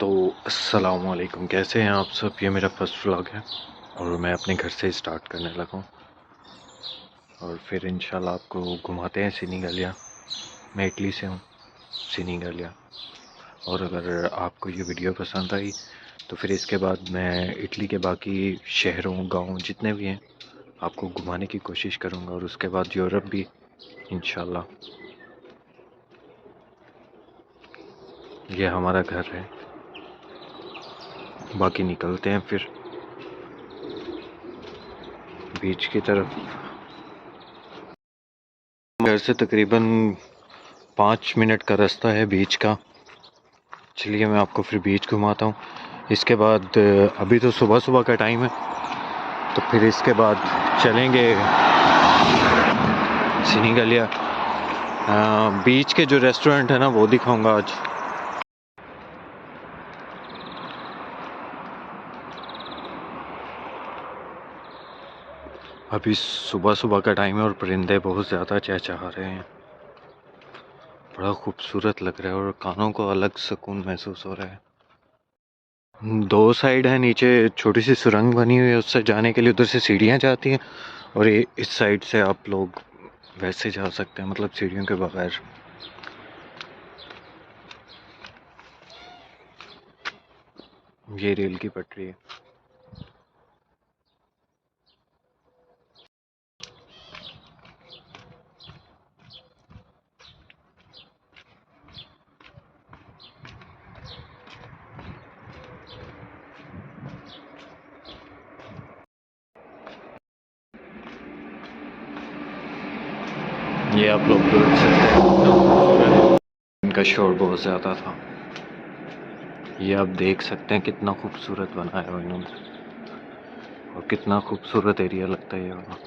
तो अस्सलाम वालेकुम, कैसे हैं आप सब। ये मेरा फर्स्ट व्लॉग है और मैं अपने घर से स्टार्ट करने लगा हूँ और फिर इंशाल्लाह आपको घुमाते हैं सिनी गलिया। मैं इटली से हूँ, सिनी गलिया। और अगर आपको ये वीडियो पसंद आई तो फिर इसके बाद मैं इटली के बाकी शहरों गाँव जितने भी हैं आपको घुमाने की कोशिश करूँगा और उसके बाद यूरोप भी इंशाल्लाह। ये हमारा घर है, बाकी निकलते हैं फिर बीच की तरफ। घर से तकरीबन 5 मिनट का रास्ता है बीच का। चलिए मैं आपको फिर बीच घुमाता हूँ। इसके बाद अभी तो सुबह सुबह का टाइम है, तो फिर इसके बाद चलेंगे सिनी गलिया। बीच के जो रेस्टोरेंट है ना वो दिखाऊंगा आज। अभी सुबह सुबह का टाइम है और परिंदे बहुत ज़्यादा चहचहा रहे हैं। बड़ा खूबसूरत लग रहा है और कानों को अलग सुकून महसूस हो रहा है। दो साइड है, नीचे छोटी सी सुरंग बनी हुई है, उससे जाने के लिए उधर से सीढ़ियाँ जाती हैं और ये इस साइड से आप लोग वैसे जा सकते हैं, मतलब सीढ़ियों के बगैर। ये रेल की पटरी है। ये आप लोग देख सकते हैं, इनका शोर बहुत ज़्यादा था। ये आप देख सकते हैं कितना खूबसूरत बनाया है इन्होंने और कितना खूबसूरत एरिया लगता है ये वाला।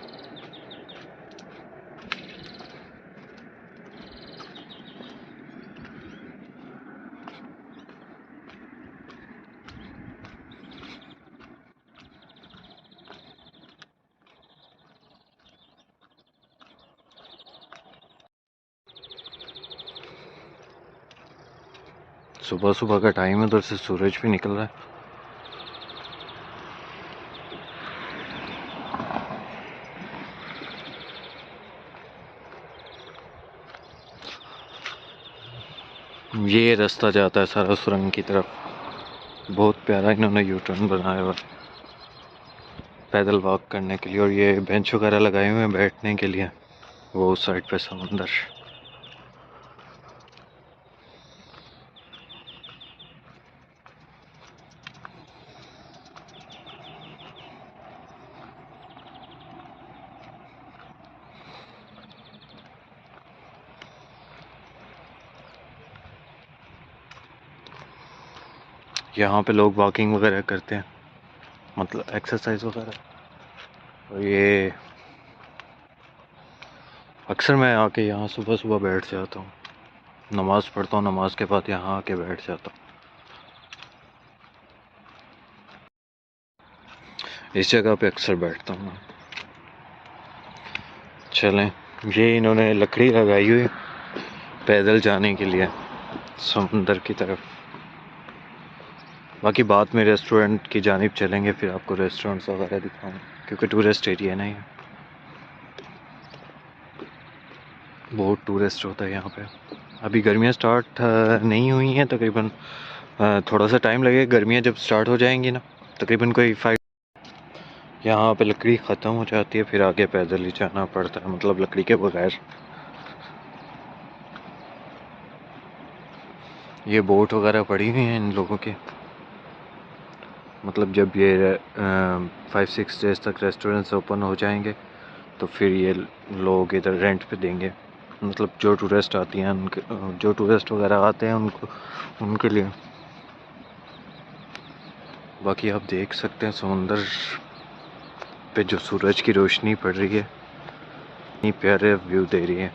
सुबह सुबह का टाइम है, उधर से सूरज भी निकल रहा है। ये रास्ता जाता है सारा सुरंग की तरफ। बहुत प्यारा इन्होंने यू टर्न बनाया हुआ है पैदल वॉक करने के लिए, और ये बेंच वगैरह लगाए हुए हैं बैठने के लिए। वो उस साइड पे समंदर। यहाँ पे लोग वॉकिंग वगैरह करते हैं, मतलब एक्सरसाइज वगैरह। और ये अक्सर मैं आके यहाँ सुबह सुबह बैठ जाता हूँ, नमाज़ पढ़ता हूँ, नमाज के बाद यहाँ आके बैठ जाता हूँ। इस जगह पे अक्सर बैठता हूँ। चलें, ये इन्होंने लकड़ी लगाई हुई पैदल जाने के लिए समुंदर की तरफ। बाकी बाद में रेस्टोरेंट की जानिब चलेंगे, फिर आपको रेस्टोरेंट्स वगैरह दिखाऊंगा क्योंकि टूरिस्ट एरिया नहीं है, बहुत टूरिस्ट होता है यहाँ पे। अभी गर्मियाँ स्टार्ट नहीं हुई हैं तकरीबन, थोड़ा सा टाइम लगेगा। गर्मियाँ जब स्टार्ट हो जाएंगी ना, तकरीबन कोई 5, यहाँ पे लकड़ी ख़त्म हो जाती है, फिर आगे पैदल ही जाना पड़ता है, मतलब लकड़ी के बगैर। ये बोट वगैरह पड़ी हुई हैं इन लोगों के, मतलब जब ये 5-6 डेज तक रेस्टोरेंट्स ओपन हो जाएंगे तो फिर ये लोग इधर रेंट पे देंगे, मतलब जो टूरिस्ट आती हैं उनके, जो टूरिस्ट वगैरह आते हैं उनको, उनके लिए। बाकी आप देख सकते हैं समुंदर पे जो सूरज की रोशनी पड़ रही है, इतनी प्यारे व्यू दे रही है।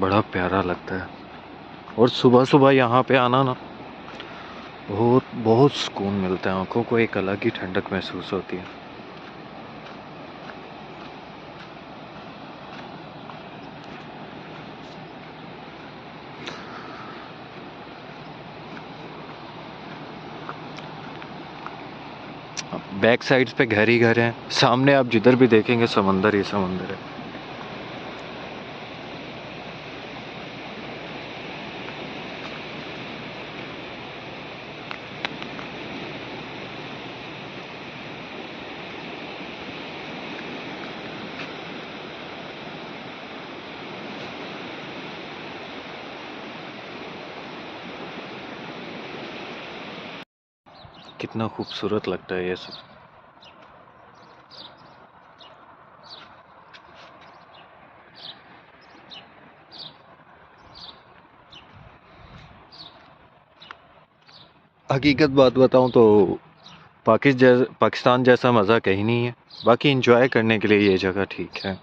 बड़ा प्यारा लगता है और सुबह सुबह यहाँ पे आना ना, बहुत बहुत सुकून मिलता है, आंखों को एक अलग ही ठंडक महसूस होती है। बैक साइड्स पे घर ही घर हैं। सामने आप जिधर भी देखेंगे समंदर ही समंदर है। कितना खूबसूरत लगता है ये सब। हकीकत बात बताऊं तो पाकिस्तान जैसा मज़ा कहीं नहीं है। बाकी एंजॉय करने के लिए ये जगह ठीक है।